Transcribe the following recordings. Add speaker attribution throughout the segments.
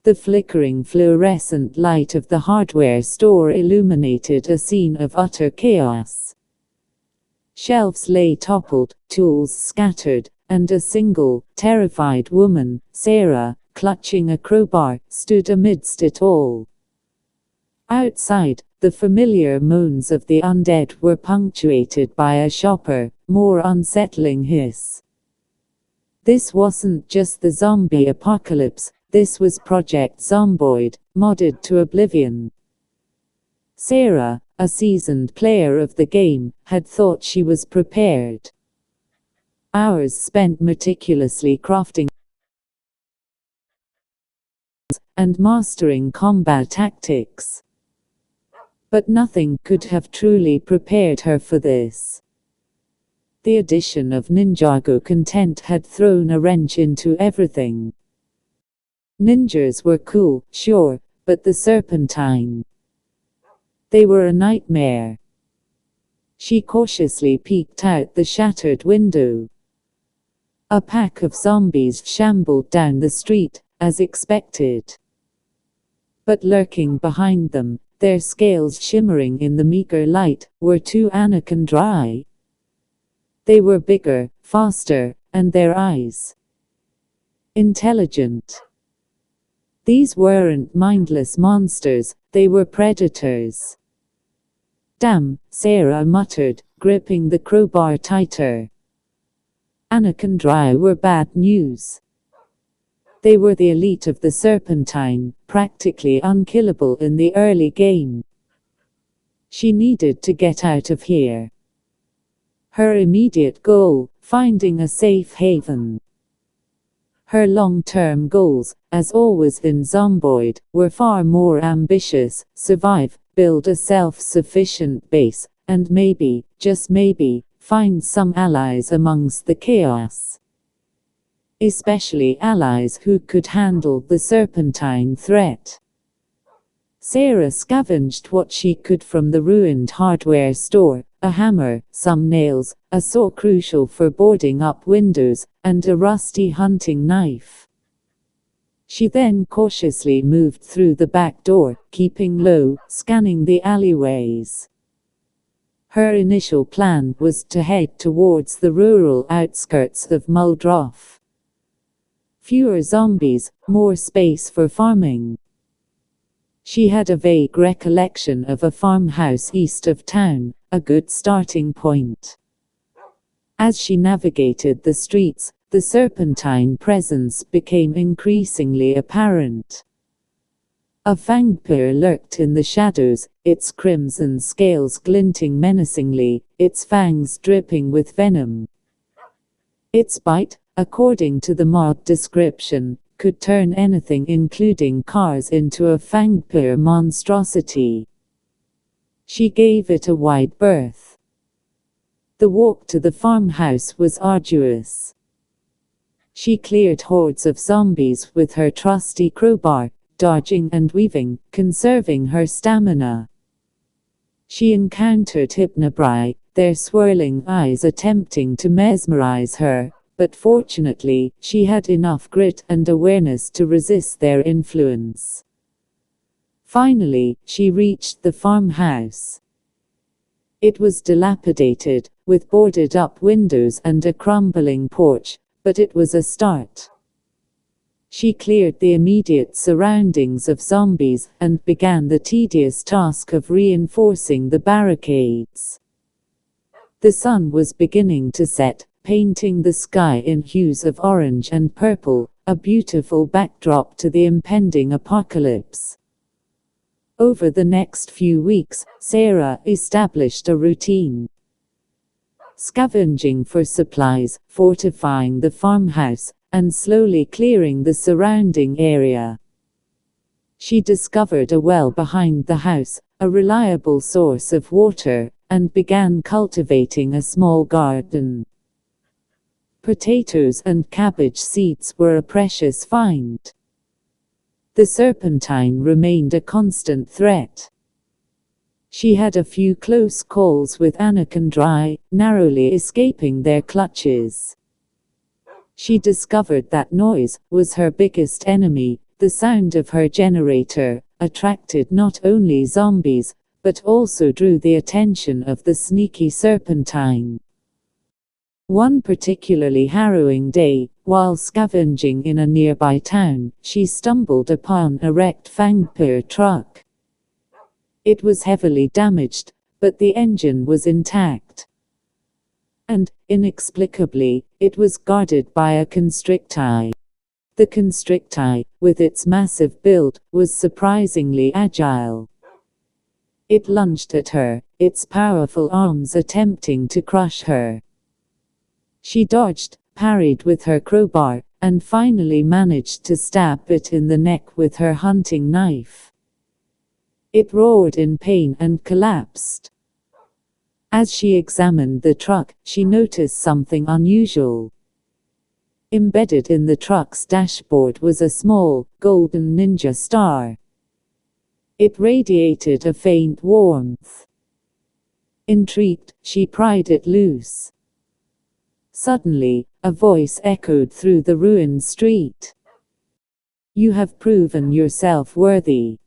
Speaker 1: The flickering fluorescent light of the hardware store illuminated a scene of utter chaos. Shelves lay toppled, tools scattered, and a single, terrified woman, Sarah, clutching a crowbar, stood amidst it all. Outside, the familiar moans of the undead were punctuated by a sharper, more unsettling hiss. This wasn't just the zombie apocalypse, this was Project Zomboid, modded to oblivion. Sarah, a seasoned player of the game, had thought she was prepared. Hours spent meticulously crafting and mastering combat tactics. But nothing could have truly prepared her for this. The addition of ninjago content had thrown a wrench into everything. Ninjas were cool, sure, but the serpentine. They were a nightmare. She cautiously peeked out the shattered window. A pack of zombies shambled down the street, as expected. But lurking behind them, their scales shimmering in the meager light, were two anacondae. They were bigger, faster, and their eyes intelligent. These weren't mindless monsters, they were predators. Damn, Sarah muttered, gripping the crowbar tighter. Anacondae were bad news. They were the elite of the serpentine, practically unkillable in the early game. She needed to get out of here. Her immediate goal, finding a safe haven. Her long-term goals, as always in Zomboid, were far more ambitious: survive, build a self-sufficient base, and maybe, just maybe, find some allies amongst the chaos. Especially allies who could handle the serpentine threat. Sarah scavenged what she could from the ruined hardware store: a hammer, some nails, a saw crucial for boarding up windows, and a rusty hunting knife. She then cautiously moved through the back door, keeping low, scanning the alleyways. Her initial plan was to head towards the rural outskirts of Muldroff. Fewer zombies, more space for farming. She had a vague recollection of a farmhouse east of town, a good starting point. As she navigated the streets, the serpentine presence became increasingly apparent. A vampire lurked in the shadows, its crimson scales glinting menacingly, its fangs dripping with venom. Its bite, according to the mod description, could turn anything including cars into a vampire monstrosity. She gave it a wide berth. The walk to the farmhouse was arduous. She cleared hordes of zombies with her trusty crowbar, dodging and weaving, conserving her stamina. She encountered hypnobrai, their swirling eyes attempting to mesmerize her, but fortunately, she had enough grit and awareness to resist their influence. Finally, she reached the farmhouse. It was dilapidated, with boarded-up windows and a crumbling porch, but it was a start. She cleared the immediate surroundings of zombies and began the tedious task of reinforcing the barricades. The sun was beginning to set, painting the sky in hues of orange and purple, a beautiful backdrop to the impending apocalypse. Over the next few weeks, Sarah established a routine. Scavenging for supplies, fortifying the farmhouse, and slowly clearing the surrounding area. She discovered a well behind the house, a reliable source of water, and began cultivating a small garden. Potatoes and cabbage seeds were a precious find. The serpentine remained a constant threat. She had a few close calls with anacondae, narrowly escaping their clutches. She discovered that noise was her biggest enemy, the sound of her generator attracted not only zombies, but also drew the attention of the sneaky serpentine. One particularly harrowing day, while scavenging in a nearby town, she stumbled upon a wrecked vampire truck. It was heavily damaged, but the engine was intact. And, inexplicably, it was guarded by a constrictor. The constrictor, with its massive build, was surprisingly agile. It lunged at her, its powerful arms attempting to crush her. She dodged, parried with her crowbar, and finally managed to stab it in the neck with her hunting knife. It roared in pain and collapsed. As she examined the truck, she noticed something unusual. Embedded in the truck's dashboard was a small, golden ninja star. It radiated a faint warmth. Intrigued, she pried it loose. Suddenly, a voice echoed through the ruined street. "You have proven yourself worthy."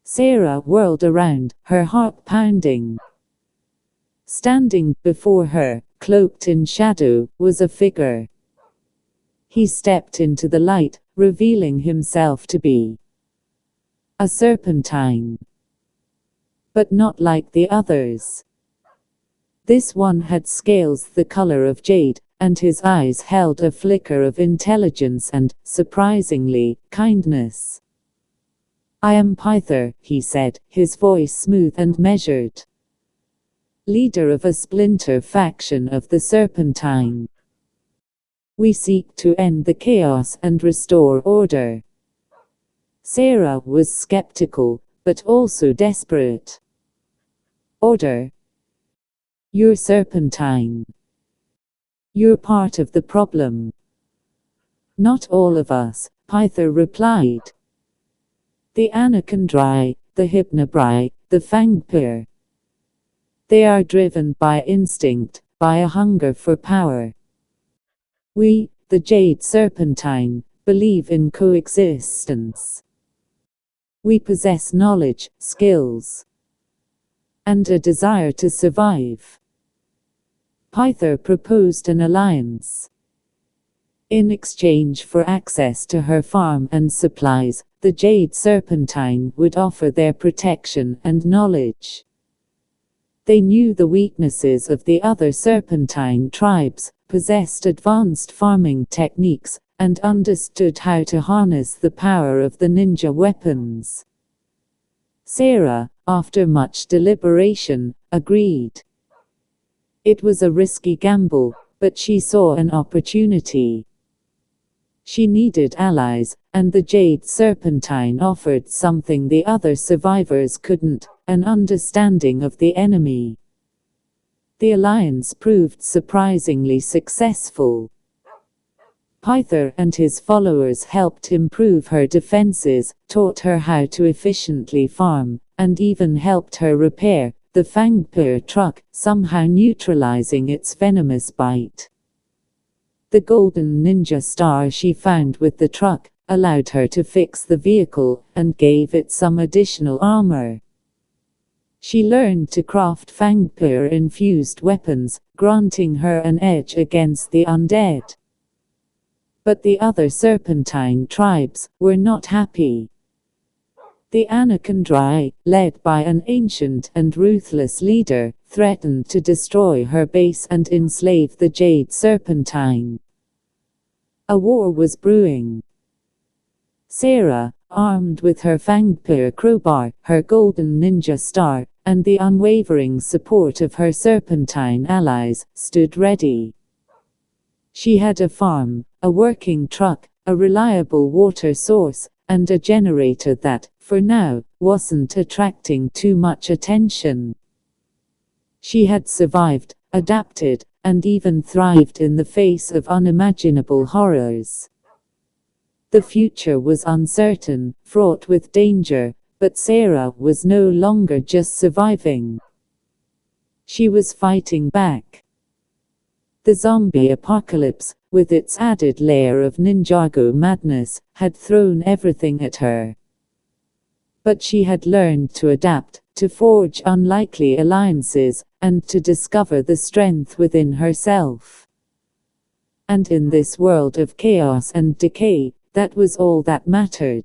Speaker 1: Sarah whirled around, her heart pounding. Standing before her, cloaked in shadow, was a figure. He stepped into the light, revealing himself to be a serpentine. But not like the others. This one had scales the color of jade, and his eyes held a flicker of intelligence and, surprisingly, kindness. "I am Pyther," he said, his voice smooth and measured. "Leader of a splinter faction of the Serpentine. We seek to end the chaos and restore order." Sarah was skeptical, but also desperate. "Order? You're Serpentine. You're part of the problem." "Not all of us," Pyther replied. "The Anacondri, the Hypnobri, the Fangpir. They are driven by instinct, by a hunger for power. We, the Jade Serpentine, believe in coexistence. We possess knowledge, skills, and a desire to survive." Pyther proposed an alliance. In exchange for access to her farm and supplies, the Jade Serpentine would offer their protection and knowledge. They knew the weaknesses of the other Serpentine tribes, possessed advanced farming techniques, and understood how to harness the power of the ninja weapons. Sarah, after much deliberation, agreed. It was a risky gamble, but she saw an opportunity. She needed allies, and the Jade Serpentine offered something the other survivors couldn't, an understanding of the enemy. The alliance proved surprisingly successful. Pyther and his followers helped improve her defenses, taught her how to efficiently farm, and even helped her repair the Fangpir truck, somehow neutralizing its venomous bite. The golden ninja star she found with the truck allowed her to fix the vehicle and gave it some additional armor. She learned to craft Fangpir-infused weapons, granting her an edge against the undead. But the other Serpentine tribes were not happy. The Anacondri, led by an ancient and ruthless leader, threatened to destroy her base and enslave the Jade Serpentine. A war was brewing. Sarah, armed with her Fangpir crowbar, her golden ninja star, and the unwavering support of her Serpentine allies, stood ready. She had a farm, a working truck, a reliable water source, and a generator that, for now, wasn't attracting too much attention. She had survived, adapted, and even thrived in the face of unimaginable horrors. The future was uncertain, fraught with danger, but Sarah was no longer just surviving. She was fighting back. The zombie apocalypse, with its added layer of ninjago madness, had thrown everything at her. But she had learned to adapt, to forge unlikely alliances, and to discover the strength within herself. And in this world of chaos and decay, that was all that mattered.